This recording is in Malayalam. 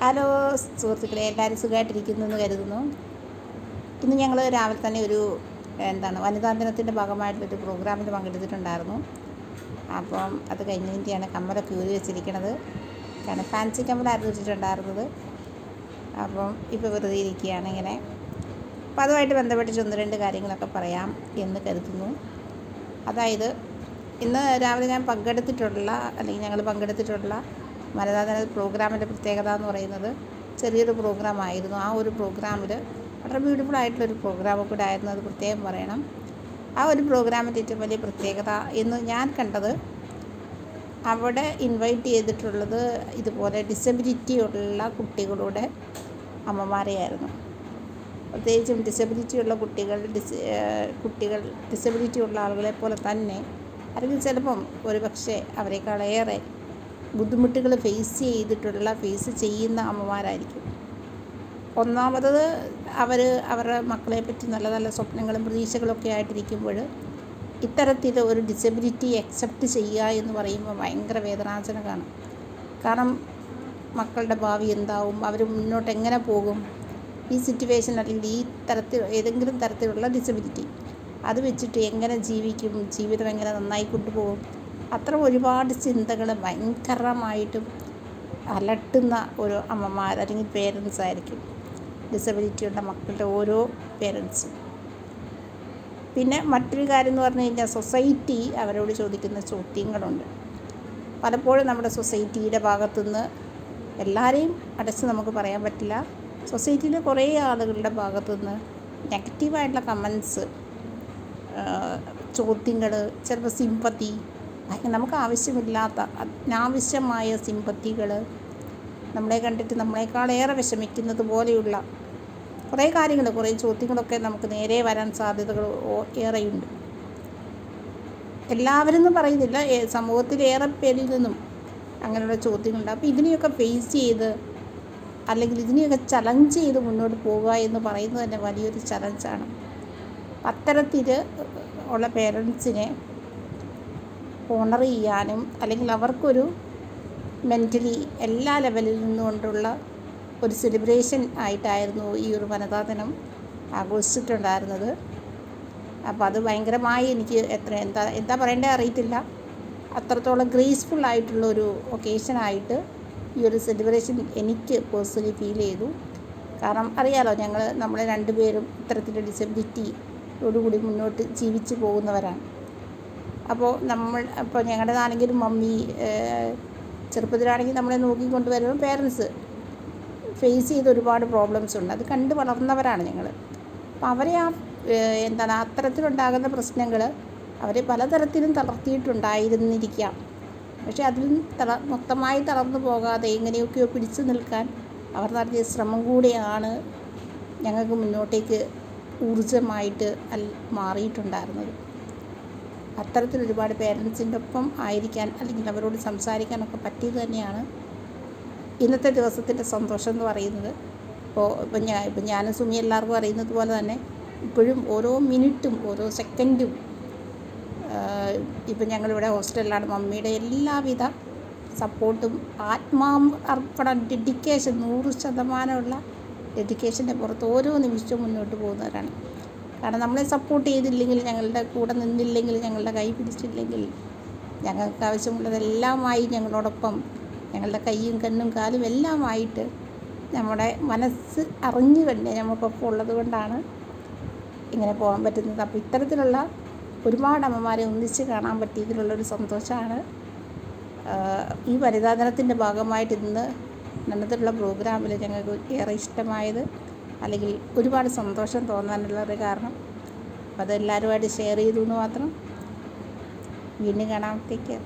ഹലോ സുഹൃത്തുക്കളെ, എല്ലാവരും സുഖമായിട്ടിരിക്കുന്നു എന്ന് കരുതുന്നു. ഇന്ന് ഞങ്ങൾ രാവിലെ തന്നെ ഒരു വനിതാ ദിനത്തിൻ്റെ ഭാഗമായിട്ടൊരു പ്രോഗ്രാമിൽ പങ്കെടുത്തിട്ടുണ്ടായിരുന്നു. അപ്പം അത് കഴിഞ്ഞതിൻ്റെയാണ് കമ്മലൊക്കെ ഊരി വെച്ചിരിക്കുന്നത്. കാരണം ഫാൻസി കമ്മലായിരുന്നു വെച്ചിട്ടുണ്ടായിരുന്നത്. അപ്പം ഇപ്പോൾ വെറുതെ ഇരിക്കുകയാണ് ഇങ്ങനെ. അപ്പം അതുമായിട്ട് ബന്ധപ്പെട്ടിട്ട് ഒന്ന് രണ്ട് കാര്യങ്ങളൊക്കെ പറയാം എന്ന് കരുതുന്നു. അതായത് ഇന്ന് രാവിലെ ഞാൻ ഞങ്ങൾ പങ്കെടുത്തിട്ടുള്ള വനിതാ ദിന പ്രോഗ്രാമിൻ്റെ പ്രത്യേകത എന്ന് പറയുന്നത് ചെറിയൊരു പ്രോഗ്രാമായിരുന്നു. ആ ഒരു പ്രോഗ്രാമിൽ വളരെ ബ്യൂട്ടിഫുൾ ആയിട്ടുള്ളൊരു പ്രോഗ്രാം കൂടെ ആയിരുന്നു. അത് പ്രത്യേകം പറയണം. ആ ഒരു പ്രോഗ്രാമിൻ്റെ ഏറ്റവും വലിയ പ്രത്യേകത എന്ന് ഞാൻ കണ്ടത്, അവിടെ ഇൻവൈറ്റ് ചെയ്തിട്ടുള്ളത് ഇതുപോലെ ഡിസബിലിറ്റി ഉള്ള കുട്ടികളുടെ അമ്മമാരെയായിരുന്നു. പ്രത്യേകിച്ചും ഡിസബിലിറ്റി ഉള്ള കുട്ടികൾ ഡിസബിലിറ്റി ഉള്ള ആളുകളെ പോലെ തന്നെ, അല്ലെങ്കിൽ ചിലപ്പം ഒരു പക്ഷേ അവരെക്കാളേറെ ബുദ്ധിമുട്ടുകൾ ഫേസ് ചെയ്യുന്ന അമ്മമാരായിരിക്കും. ഒന്നാമത് അവരുടെ മക്കളെ പറ്റി നല്ല നല്ല സ്വപ്നങ്ങളും പ്രതീക്ഷകളൊക്കെ ആയിട്ടിരിക്കുമ്പോൾ ഇത്തരത്തിൽ ഒരു ഡിസബിലിറ്റി അക്സെപ്റ്റ് ചെയ്യുക എന്ന് പറയുമ്പോൾ ഭയങ്കര വേദനാജനകമാണ്. കാരണം മക്കളുടെ ഭാവി എന്താവും, അവർ മുന്നോട്ട് എങ്ങനെ പോകും, ഈ സിറ്റുവേഷൻ അല്ലെങ്കിൽ ഏതെങ്കിലും തരത്തിലുള്ള ഡിസബിലിറ്റി അത് വെച്ചിട്ട് എങ്ങനെ ജീവിക്കും, ജീവിതം എങ്ങനെ നന്നായി കൊണ്ടുപോകും, അത്ര ഒരുപാട് ചിന്തകൾ ഭയങ്കരമായിട്ടും അലട്ടുന്ന ഒരു അമ്മമാർ അല്ലെങ്കിൽ പേരൻസ് ആയിരിക്കും ഡിസബിലിറ്റിയുള്ള മക്കളുടെ ഓരോ പേരൻസും. പിന്നെ മറ്റൊരു കാര്യം എന്ന് പറഞ്ഞു കഴിഞ്ഞാൽ, സൊസൈറ്റി അവരോട് ചോദിക്കുന്ന ചോദ്യങ്ങളുണ്ട്. പലപ്പോഴും നമ്മുടെ സൊസൈറ്റിയുടെ ഭാഗത്തുനിന്ന് എല്ലാവരെയും അടച്ച് നമുക്ക് പറയാൻ പറ്റില്ല. സൊസൈറ്റിയിലെ കുറേ ആളുകളുടെ ഭാഗത്തുനിന്ന് നെഗറ്റീവായിട്ടുള്ള കമൻസ്, ചോദ്യങ്ങൾ, ചിലപ്പോൾ സിമ്പത്തി, നമുക്ക് ആവശ്യമില്ലാത്ത അനാവശ്യമായ സിമ്പത്തികൾ, നമ്മളെ കണ്ടിട്ട് നമ്മളെക്കാളേറെ വിഷമിക്കുന്നത് പോലെയുള്ള കുറേ കാര്യങ്ങൾ, കുറേ ചോദ്യങ്ങളൊക്കെ നമുക്ക് നേരെ വരാൻ സാധ്യതകൾ ഏറെയുണ്ട്. എല്ലാവരും എന്നും പറയുന്നില്ല, സമൂഹത്തിലേറെ പേരിൽ നിന്നും അങ്ങനെയുള്ള ചോദ്യങ്ങളുണ്ട്. അപ്പോൾ ഇതിനെയൊക്കെ ഫേസ് ചെയ്ത് അല്ലെങ്കിൽ ഇതിനെയൊക്കെ ചലഞ്ച് ചെയ്ത് മുന്നോട്ട് പോവുക എന്ന് പറയുന്നത് തന്നെ വലിയൊരു ചലഞ്ചാണ്. അത്തരത്തിൽ ഉള്ള പേരൻസിനെ ഓണർ ചെയ്യാനും അല്ലെങ്കിൽ അവർക്കൊരു മെൻ്റലി എല്ലാ ലെവലിൽ നിന്നുകൊണ്ടുള്ള ഒരു സെലിബ്രേഷൻ ആയിട്ടായിരുന്നു ഈ ഒരു വനിതാ ദിനം ആഘോഷിച്ചിട്ടുണ്ടായിരുന്നത്. അപ്പോൾ അത് ഭയങ്കരമായി എനിക്ക് എന്താ പറയേണ്ടത് അറിയത്തില്ല. അത്രത്തോളം ഗ്രേസ്ഫുൾ ആയിട്ടുള്ളൊരു ഒക്കേഷനായിട്ട് ഈ ഒരു സെലിബ്രേഷൻ എനിക്ക് പേഴ്സണലി ഫീൽ ചെയ്തു. കാരണം അറിയാലോ, നമ്മളെ രണ്ടുപേരും ഇത്തരത്തിൽ ഡിസബിലിറ്റിയോടുകൂടി മുന്നോട്ട് ജീവിച്ചു പോകുന്നവരാണ്. അപ്പോൾ ഞങ്ങളുടേതാണെങ്കിലും മമ്മി ചെറുപ്പത്തിലാണെങ്കിൽ നമ്മളെ നോക്കിക്കൊണ്ട് വരുമ്പോൾ പേരൻസ് ഫേസ് ചെയ്ത ഒരുപാട് പ്രോബ്ലംസ് ഉണ്ട്. അത് കണ്ട് വളർന്നവരാണ് ഞങ്ങൾ. അപ്പോൾ അവരെ അത്തരത്തിലുണ്ടാകുന്ന പ്രശ്നങ്ങൾ അവരെ പലതരത്തിലും തളർത്തിയിട്ടുണ്ടായിരുന്നിരിക്കാം. പക്ഷേ അതിൽ മൊത്തമായി തളർന്നു പോകാതെ എങ്ങനെയൊക്കെയോ പിടിച്ചു നിൽക്കാൻ അവർ നടത്തിയ ശ്രമം കൂടിയാണ് ഞങ്ങൾക്ക് മുന്നോട്ടേക്ക് ഊർജ്ജമായിട്ട് മാറിയിട്ടുണ്ടായിരുന്നത്. അത്തരത്തിൽ ഒരുപാട് പേരൻസിൻ്റെ ഒപ്പം ആയിരിക്കാൻ അല്ലെങ്കിൽ അവരോട് സംസാരിക്കാനൊക്കെ പറ്റിയത് തന്നെയാണ് ഇന്നത്തെ ദിവസത്തിൻ്റെ സന്തോഷം എന്ന് പറയുന്നത്. ഇപ്പം ഞാനും സുമി എല്ലാവർക്കും അറിയുന്നത് പോലെ തന്നെ ഇപ്പോഴും ഓരോ മിനിറ്റും ഓരോ സെക്കൻഡും ഇപ്പം ഞങ്ങളിവിടെ ഹോസ്റ്റലിലാണ്. മമ്മിയുടെ എല്ലാവിധ സപ്പോർട്ടും അർപ്പണം, ഡെഡിക്കേഷൻ 100% ഡെഡിക്കേഷൻ്റെ പുറത്ത് ഓരോ നിമിഷവും മുന്നോട്ട് പോകുന്നവരാണ്. കാരണം നമ്മളെ സപ്പോർട്ട് ചെയ്തില്ലെങ്കിൽ, ഞങ്ങളുടെ കൂടെ നിന്നില്ലെങ്കിൽ, ഞങ്ങളുടെ കൈ പിടിച്ചില്ലെങ്കിൽ, ഞങ്ങൾക്ക് ആവശ്യമുള്ളതെല്ലാമായി ഞങ്ങളോടൊപ്പം, ഞങ്ങളുടെ കൈയും കണ്ണും കാലും എല്ലാമായിട്ട് നമ്മുടെ മനസ്സ് അറിഞ്ഞു തന്നെ നമുക്കൊപ്പം ഉള്ളത് കൊണ്ടാണ് ഇങ്ങനെ പോകാൻ പറ്റുന്നത്. അപ്പോൾ ഇത്തരത്തിലുള്ള ഒരുപാട് അമ്മമാരെ ഒന്നിച്ച് കാണാൻ പറ്റിയതിലുള്ളൊരു സന്തോഷമാണ് ഈ വനിതാ ദിനത്തിൻ്റെ ഭാഗമായിട്ട് ഇന്ന് നടന്നിട്ടുള്ള പ്രോഗ്രാമിൽ ഞങ്ങൾക്ക് ഏറെ ഇഷ്ടമായത്, അല്ലെങ്കിൽ ഒരുപാട് സന്തോഷം തോന്നാനുള്ളൊരു കാരണം. അപ്പോൾ അതെല്ലാവരുമായിട്ട് ഷെയർ ചെയ്തു എന്ന് മാത്രം. വീണ്ടും കാണാം. Take care.